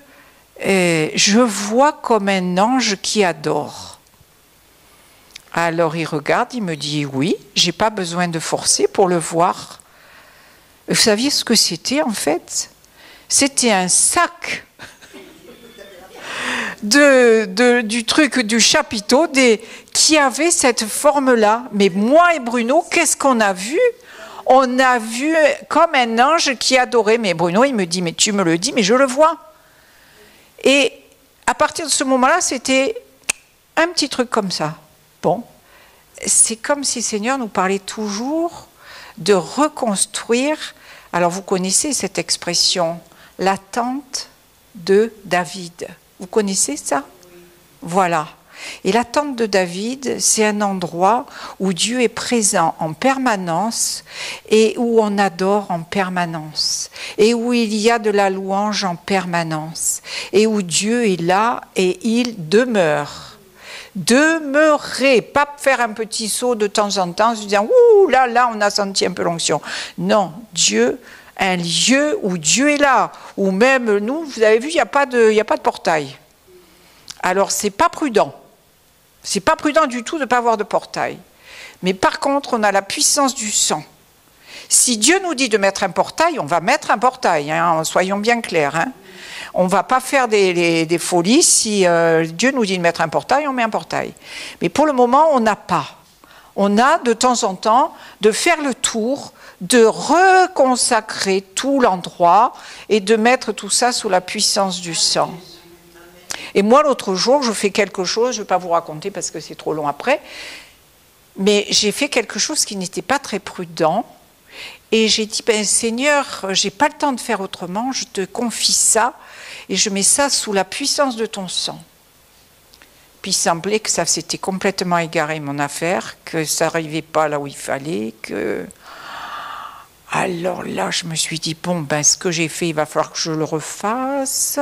je vois comme un ange qui adore. Alors il regarde, il me dit oui, j'ai pas besoin de forcer pour le voir. Vous saviez ce que c'était en fait? C'était un sac du truc du chapiteau qui avait cette forme-là. Mais moi et Bruno, qu'est-ce qu'on a vu? On a vu comme un ange qui adorait. Mais Bruno, il me dit, mais tu me le dis, mais je le vois. Et à partir de ce moment-là, c'était un petit truc comme ça. Bon, c'est comme si le Seigneur nous parlait toujours de reconstruire. Alors vous connaissez cette expression, la tente de David. Vous connaissez ça? Voilà. Et la tente de David, c'est un endroit où Dieu est présent en permanence et où on adore en permanence et où il y a de la louange en permanence et où Dieu est là et il demeure. Demeurer, pas faire un petit saut de temps en temps en se disant « Ouh, là, on a senti un peu l'onction ». Non, Dieu, un lieu où Dieu est là, où même nous, vous avez vu, il n'y a pas de portail. Alors, c'est pas prudent. C'est pas prudent du tout de ne pas avoir de portail. Mais par contre, on a la puissance du sang. Si Dieu nous dit de mettre un portail, on va mettre un portail, hein, soyons bien clairs. Hein. On ne va pas faire des folies. Si Dieu nous dit de mettre un portail, on met un portail. Mais pour le moment, on n'a pas. On a de temps en temps de faire le tour, de reconsacrer tout l'endroit et de mettre tout ça sous la puissance du sang. Et moi, l'autre jour, je fais quelque chose, je ne vais pas vous raconter parce que c'est trop long après, mais j'ai fait quelque chose qui n'était pas très prudent. Et j'ai dit, ben, Seigneur, je n'ai pas le temps de faire autrement, je te confie ça et je mets ça sous la puissance de ton sang. Puis il semblait que ça s'était complètement égaré, mon affaire, que ça n'arrivait pas là où il fallait, que... Alors là, je me suis dit, bon, ben, ce que j'ai fait, il va falloir que je le refasse.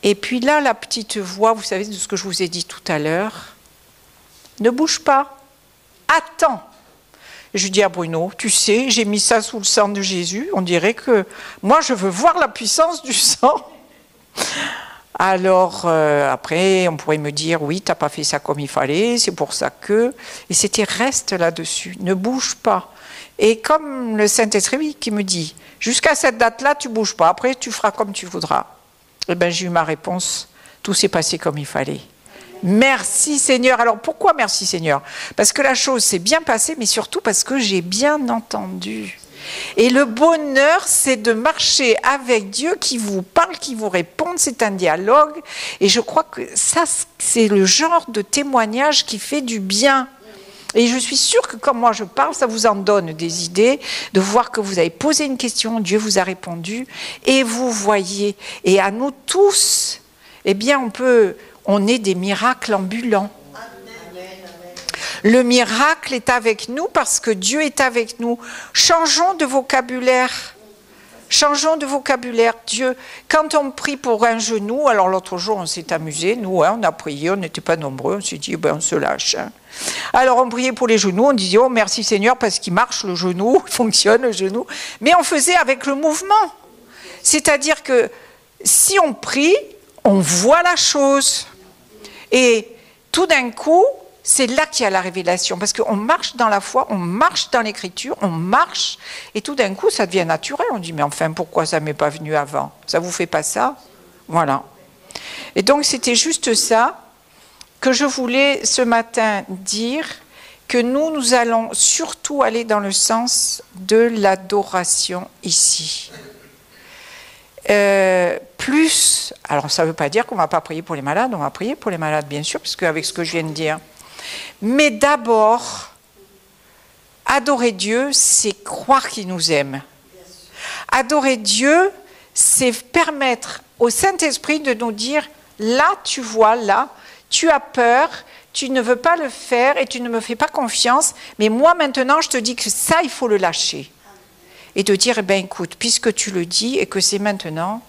Et puis là, la petite voix, vous savez, de ce que je vous ai dit tout à l'heure, ne bouge pas, attends. Je dis à Bruno, tu sais, j'ai mis ça sous le sang de Jésus, on dirait que moi je veux voir la puissance du sang. Alors après, on pourrait me dire, oui, tu n'as pas fait ça comme il fallait, c'est pour ça que... Et c'était reste là-dessus, ne bouge pas. Et comme le Saint-Esprit qui me dit, jusqu'à cette date-là, tu ne bouges pas, après tu feras comme tu voudras. Eh bien, j'ai eu ma réponse, tout s'est passé comme il fallait. Merci Seigneur. Alors pourquoi merci Seigneur? Parce que la chose s'est bien passée, mais surtout parce que j'ai bien entendu. Et le bonheur, c'est de marcher avec Dieu qui vous parle, qui vous répond, c'est un dialogue. Et je crois que ça, c'est le genre de témoignage qui fait du bien. Et je suis sûre que quand moi je parle, ça vous en donne des idées, de voir que vous avez posé une question, Dieu vous a répondu, et vous voyez. Et à nous tous, eh bien on est des miracles ambulants. Le miracle est avec nous parce que Dieu est avec nous. Changeons de vocabulaire. Changeons de vocabulaire. Dieu, quand on prie pour un genou, alors l'autre jour on s'est amusé, nous on a prié, on n'était pas nombreux, on s'est dit ben, on se lâche. Hein. Alors on priait pour les genoux, on disait oh merci Seigneur parce qu'il marche le genou, il fonctionne le genou. Mais on faisait avec le mouvement. C'est-à-dire que si on prie, on voit la chose. Et tout d'un coup, c'est là qu'il y a la révélation, parce qu'on marche dans la foi, on marche dans l'écriture, on marche, et tout d'un coup, ça devient naturel. On dit, mais enfin, pourquoi ça ne m'est pas venu avant? Ça ne vous fait pas ça? Voilà. Et donc, c'était juste ça que je voulais ce matin dire, que nous allons surtout aller dans le sens de l'adoration ici. Plus, alors ça ne veut pas dire qu'on ne va pas prier pour les malades, on va prier pour les malades, bien sûr, parce qu'avec ce que je viens de dire. Mais d'abord, adorer Dieu, c'est croire qu'il nous aime. Adorer Dieu, c'est permettre au Saint-Esprit de nous dire, là, tu vois, là, tu as peur, tu ne veux pas le faire et tu ne me fais pas confiance, mais moi maintenant je te dis que ça il faut le lâcher et de dire eh bien écoute, puisque tu le dis et que c'est maintenant,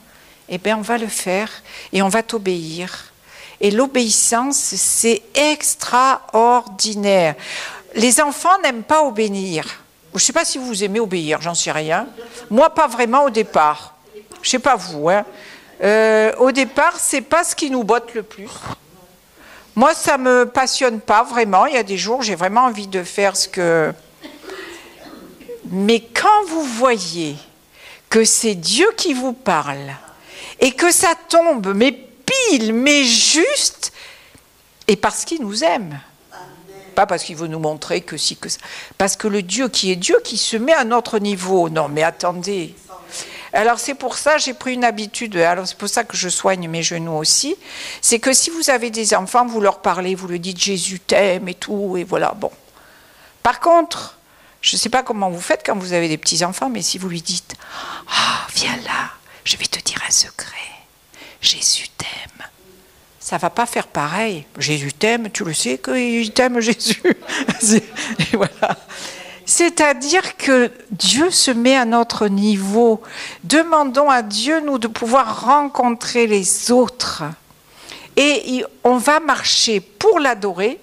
eh bien on va le faire et on va t'obéir. Et l'obéissance c'est extraordinaire. Les enfants n'aiment pas obéir. Je ne sais pas si vous aimez obéir, j'en sais rien. Moi pas vraiment au départ. Je ne sais pas vous. Hein. Au départ c'est pas ce qui nous botte le plus. Moi, ça ne me passionne pas vraiment. Il y a des jours, j'ai vraiment envie de faire ce que... Mais quand vous voyez que c'est Dieu qui vous parle et que ça tombe, mais pile, mais juste, et parce qu'il nous aime. Pas parce qu'il veut nous montrer que si, que ça. Parce que le Dieu qui est Dieu, qui se met à notre niveau. Non, mais attendez. Alors c'est pour ça j'ai pris une habitude, alors c'est pour ça que je soigne mes genoux aussi, c'est que si vous avez des enfants, vous leur parlez, vous leur dites Jésus t'aime et tout, et voilà, bon. Par contre, je ne sais pas comment vous faites quand vous avez des petits-enfants, mais si vous lui dites « Ah, viens là, je vais te dire un secret, Jésus t'aime », ça ne va pas faire pareil. Jésus t'aime, tu le sais que t'aime Jésus. Et voilà. C'est-à-dire que Dieu se met à notre niveau. Demandons à Dieu, nous, de pouvoir rencontrer les autres. Et on va marcher pour l'adorer,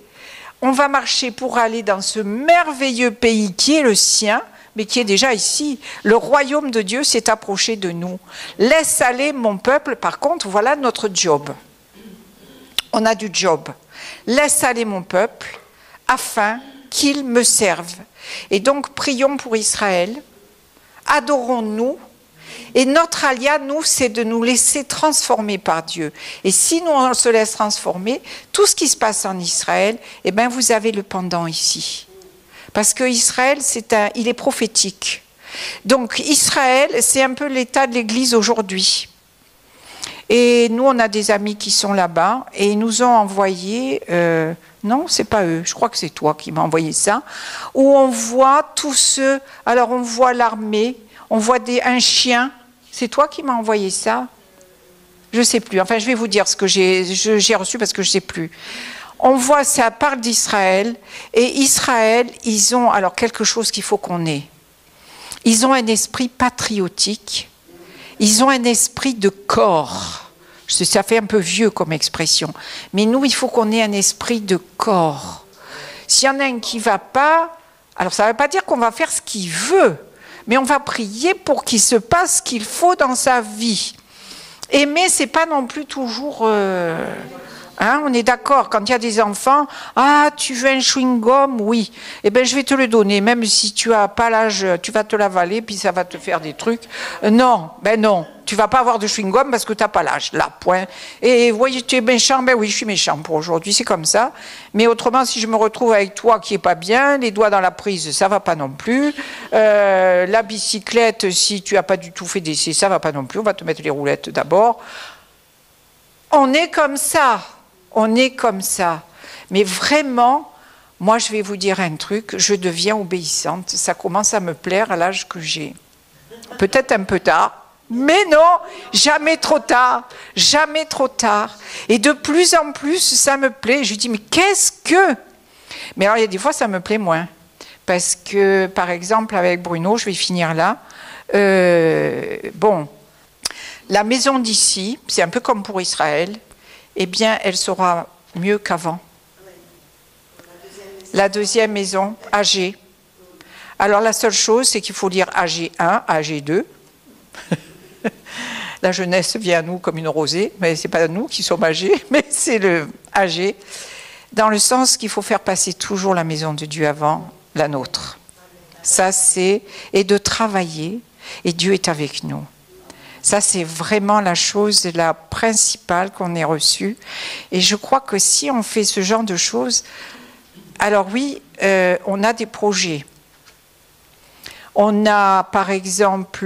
on va marcher pour aller dans ce merveilleux pays qui est le sien, mais qui est déjà ici. Le royaume de Dieu s'est approché de nous. Laisse aller mon peuple, par contre, voilà notre job. On a du job. Laisse aller mon peuple, afin qu'il me serve. Et donc, prions pour Israël, adorons-nous, et notre alia, nous, c'est de nous laisser transformer par Dieu. Et si nous, on se laisse transformer, tout ce qui se passe en Israël, eh bien, vous avez le pendant ici. Parce que Israël, il est prophétique. Donc, Israël, c'est un peu l'état de l'Église aujourd'hui. Et nous, on a des amis qui sont là-bas, et ils nous ont envoyé... non, c'est pas eux, je crois que c'est toi qui m'as envoyé ça, où on voit tous ceux, alors on voit l'armée, on voit un chien, c'est toi qui m'as envoyé ça? Je sais plus, enfin je vais vous dire ce que j'ai reçu parce que je sais plus. On voit, ça parle d'Israël, et Israël, ils ont alors quelque chose qu'il faut qu'on ait. Ils ont un esprit patriotique, ils ont un esprit de corps. Ça fait un peu vieux comme expression. Mais nous, il faut qu'on ait un esprit de corps. S'il y en a un qui ne va pas, alors ça ne veut pas dire qu'on va faire ce qu'il veut, mais on va prier pour qu'il se passe ce qu'il faut dans sa vie. Aimer, ce n'est pas non plus toujours... Hein, on est d'accord, quand il y a des enfants, ah, tu veux un chewing-gum? Oui. Eh bien, je vais te le donner, même si tu n'as pas l'âge, tu vas te l'avaler, puis ça va te faire des trucs. Non, ben non, tu ne vas pas avoir de chewing-gum parce que tu n'as pas l'âge, là, point. Et voyez, tu es méchant, ben oui, je suis méchant pour aujourd'hui, c'est comme ça. Mais autrement, si je me retrouve avec toi qui n'est pas bien, les doigts dans la prise, ça ne va pas non plus. La bicyclette, si tu n'as pas du tout fait d'essai, ça ne va pas non plus, on va te mettre les roulettes d'abord. On est comme ça. On est comme ça. Mais vraiment, moi je vais vous dire un truc, je deviens obéissante. Ça commence à me plaire à l'âge que j'ai. Peut-être un peu tard, mais non, jamais trop tard. Jamais trop tard. Et de plus en plus, ça me plaît. Je dis, mais qu'est-ce que... Mais alors, il y a des fois, ça me plaît moins. Parce que, par exemple, avec Bruno, je vais finir là. Bon, la maison d'ici, c'est un peu comme pour Israël, eh bien, elle sera mieux qu'avant. La deuxième maison, AG. Alors, la seule chose, c'est qu'il faut lire AG1, AG2. La jeunesse vient à nous comme une rosée, mais ce n'est pas nous qui sommes âgés, mais c'est le âgé, dans le sens qu'il faut faire passer toujours la maison de Dieu avant la nôtre. Ça, c'est... Et de travailler, et Dieu est avec nous. Ça, c'est vraiment la chose la principale qu'on ait reçue. Et je crois que si on fait ce genre de choses, alors oui, on a des projets. On a, par exemple,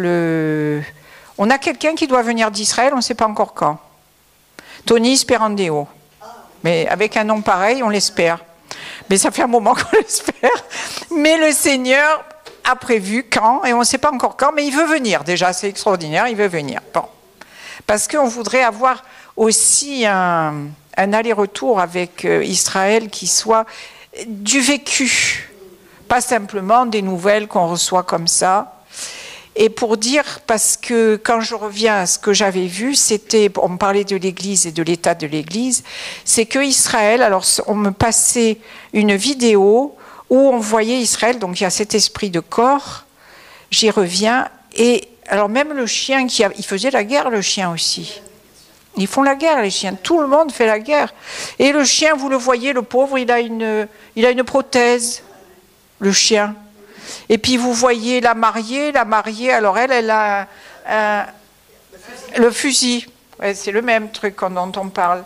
on a quelqu'un qui doit venir d'Israël, on ne sait pas encore quand. Tony Sperandeo. Mais avec un nom pareil, on l'espère. Mais ça fait un moment qu'on l'espère. Mais le Seigneur a prévu quand, et on ne sait pas encore quand, mais il veut venir déjà, c'est extraordinaire, il veut venir. Bon. Parce qu'on voudrait avoir aussi un aller-retour avec Israël qui soit du vécu, pas simplement des nouvelles qu'on reçoit comme ça. Et pour dire, parce que quand je reviens à ce que j'avais vu, c'était, on me parlait de l'Église et de l'état de l'Église, c'est que Israël, alors on me passait une vidéo où on voyait Israël, donc il y a cet esprit de corps, j'y reviens, et alors même le chien, il faisait la guerre, le chien aussi. Ils font la guerre, les chiens, tout le monde fait la guerre. Et le chien, vous le voyez, le pauvre, il a une prothèse, le chien. Et puis vous voyez la mariée, alors elle a le fusil. Ouais, c'est le même truc dont on parle.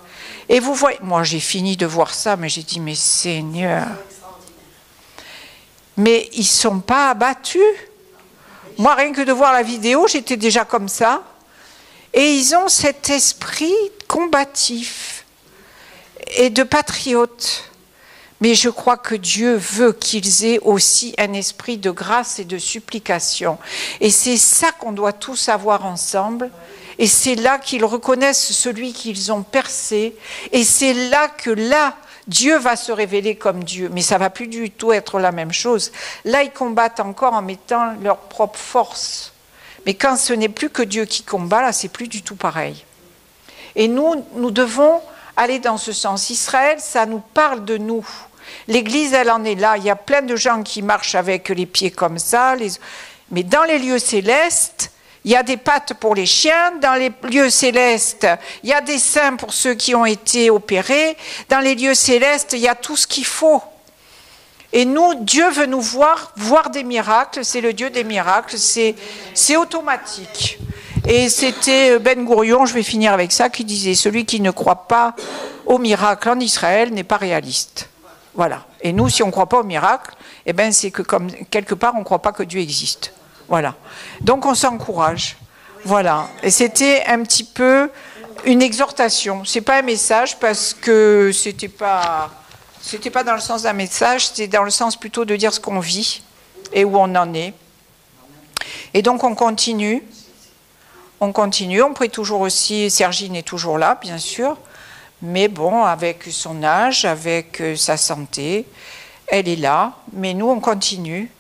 Et vous voyez, moi j'ai fini de voir ça, mais j'ai dit, mais Seigneur... Mais ils ne sont pas abattus. Moi, rien que de voir la vidéo, j'étais déjà comme ça. Et ils ont cet esprit combatif et de patriote. Mais je crois que Dieu veut qu'ils aient aussi un esprit de grâce et de supplication. Et c'est ça qu'on doit tous avoir ensemble. Et c'est là qu'ils reconnaissent celui qu'ils ont percé. Et c'est là que Dieu va se révéler comme Dieu, mais ça ne va plus du tout être la même chose. Là, ils combattent encore en mettant leur propre force. Mais quand ce n'est plus que Dieu qui combat, là, c'est plus du tout pareil. Et nous devons aller dans ce sens. Israël, ça nous parle de nous. L'Église, elle en est là. Il y a plein de gens qui marchent avec les pieds comme ça. Mais dans les lieux célestes, il y a des pattes pour les chiens, dans les lieux célestes, il y a des seins pour ceux qui ont été opérés, dans les lieux célestes, il y a tout ce qu'il faut. Et nous, Dieu veut nous voir des miracles, c'est le Dieu des miracles, c'est automatique. Et c'était Ben Gourion, je vais finir avec ça, qui disait « Celui qui ne croit pas au miracle en Israël n'est pas réaliste ». Voilà. Et nous, si on ne croit pas au miracle, eh ben, c'est que comme quelque part, on ne croit pas que Dieu existe. Voilà. Donc on s'encourage. Voilà. Et c'était un petit peu une exhortation. C'est pas un message parce que c'était pas dans le sens d'un message, c'était dans le sens plutôt de dire ce qu'on vit et où on en est. Et donc on continue. On prie toujours aussi, Sergine est toujours là, bien sûr, mais bon, avec son âge, avec sa santé, elle est là, mais nous on continue.